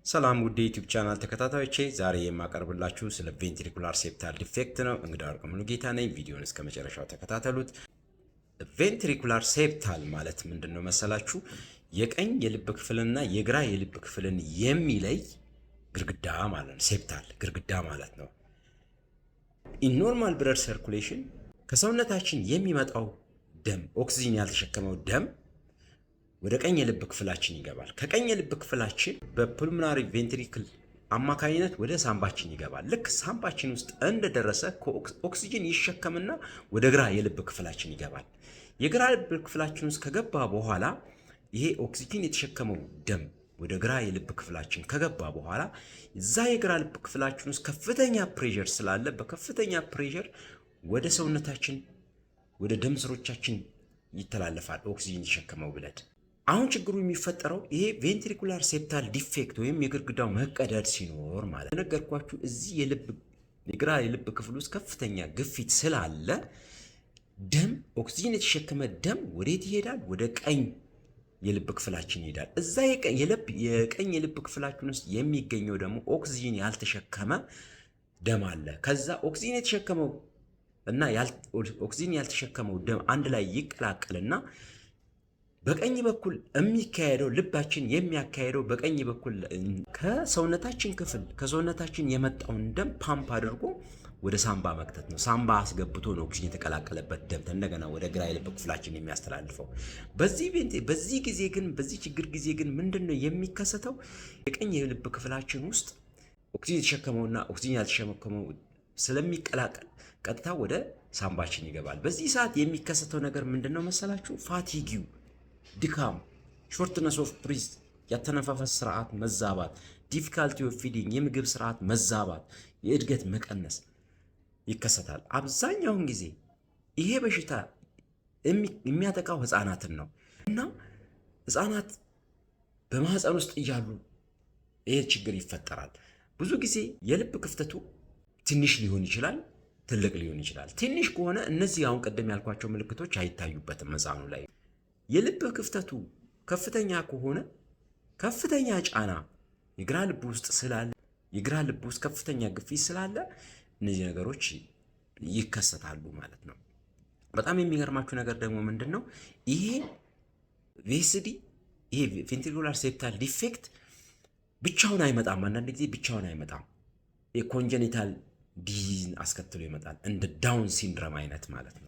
ሰላም ውድ ዩቲዩብ ቻናል ተከታታዮቼ ዛሬ የማቀርብላችሁ ስለ ቬንትሪኩላር ሴፕታል ዲፌክት ነው። እንግዳ ወርቅ ሙሉጌታ ነኝ። ቪዲዮውን እስከ መጨረሻው ተከታተሉት። ቬንትሪኩላር ሴፕታል ማለት ምንድነው መሰላችሁ? የቀኝ የልብ ክፍልና የግራ የልብ ክፍልን የሚለይ ግድግዳ ማለት ነው። ሴፕታል ግድግዳ ማለት ነው። ኢን ኖርማል ብለድ ሰርኩሌሽን ከሰውነታችን የሚመጣው ደም ኦክሲጅን ያልተሸከመው ደም ወደ ቀኝ የልብ ክፍላችን ይገባል። ከቀኝ የልብ ክፍላችን በፑልሞናሪ ቬንትሪክል አማካኝነት ወደ ሳምባችን ይገባል። ልክ ሳምባችን ውስጥ እንደደረሰ ኦክሲጅን ይሸከምና ወደ ግራ የልብ ክፍላችን ይገባል። የግራ የልብ ክፍላችን ውስጥ ከገባ በኋላ ይሄ ኦክሲጅን የተሸከመው ደም ወደ ግራ የልብ ክፍላችን ከገባ በኋላ እዛ የግራ ልብ ክፍላችን ውስጥ ከፍተኛ ፕሬሸር ስላለ በከፍተኛ ፕሬሸር ወደ ሰውነታችን ወደ ደም ስሮቻችን ይተላለፋል ኦክሲጅን የተሸከመው ብለድ። አሁን ችግሩ የሚፈጠረው ይሄ ቬንትሪኩላር ሴፕታል ዲፌክት ወይም የግድግዳው መቀደድ ሲኖር ማለት ነው። ነገርኳችሁ። እዚህ የግራ የልብ ክፍል ውስጥ ከፍተኛ ግፊት ስላለ ደም ኦክሲጅን የተሸከመ ደም ወዴት ይሄዳል? ወደ ቀኝ የልብ ክፍላችን ይሄዳል። እዛ የቀኝ የልብ ክፍላችን ውስጥ የሚገኘው ደግሞ ኦክሲጅን ያልተሸከመ ደም አለ። ከዛ ኦክሲጅን የተሸከመው እና ኦክሲጅን ያልተሸከመው ደም አንድ ላይ ይቀላቀልና በቀኝ በኩል የሚካሄደው ልባችን የሚያካሄደው በቀኝ በኩል ከሰውነታችን ከሰውነታችን የመጣውን ደም ፓምፕ አድርጎ ወደ ሳምባ መክተት ነው። ሳምባ አስገብቶ ነው ኦክሲጅን የተቀላቀለበት ደም እንደገና ወደ ግራ የልብ ክፍላችን የሚያስተላልፈው። በዚህ ችግር ጊዜ ግን ምንድነው የሚከሰተው? የቀኝ የልብ ክፍላችን ውስጥ ኦክሲጅን የተሸከመውና ኦክሲጅን ያልተሸከመው ስለሚቀላቀል ቀጥታ ወደ ሳምባችን ይገባል። በዚህ ሰዓት የሚከሰተው ነገር ምንድነው መሰላችሁ? ፋቲጊው ድካም፣ ሾርትነስ ኦፍ ብሪዝ፣ ያተነፋፈስ ስርዓት መዛባት፣ ዲፊካልቲ ኦፍ ፊዲንግ፣ የምግብ ስርዓት መዛባት፣ የእድገት መቀነስ ይከሰታል። አብዛኛውን ጊዜ ይሄ በሽታ የሚያጠቃው ህፃናትን ነው እና ህፃናት በማህፀን ውስጥ እያሉ ይሄ ችግር ይፈጠራል። ብዙ ጊዜ የልብ ክፍተቱ ትንሽ ሊሆን ይችላል፣ ትልቅ ሊሆን ይችላል። ትንሽ ከሆነ እነዚህ አሁን ቀደም ያልኳቸው ምልክቶች አይታዩበትም ህፃኑ ላይ። የልብ ክፍተቱ ከፍተኛ ከሆነ ከፍተኛ ጫና የግራ ልብ ውስጥ ስላለ የግራ ልብ ውስጥ ከፍተኛ ግፊት ስላለ እነዚህ ነገሮች ይከሰታሉ ማለት ነው። በጣም የሚገርማችሁ ነገር ደግሞ ምንድነው? ይሄ ቬሲዲ ይሄ ቬንትሪኩላር ሴፕታል ዲፌክት ብቻውን አይመጣም። አንዳንድ ጊዜ ብቻውን አይመጣም። የኮንጀኒታል ዲዚዝን አስከትሎ ይመጣል። እንደ ዳውን ሲንድረም አይነት ማለት ነው።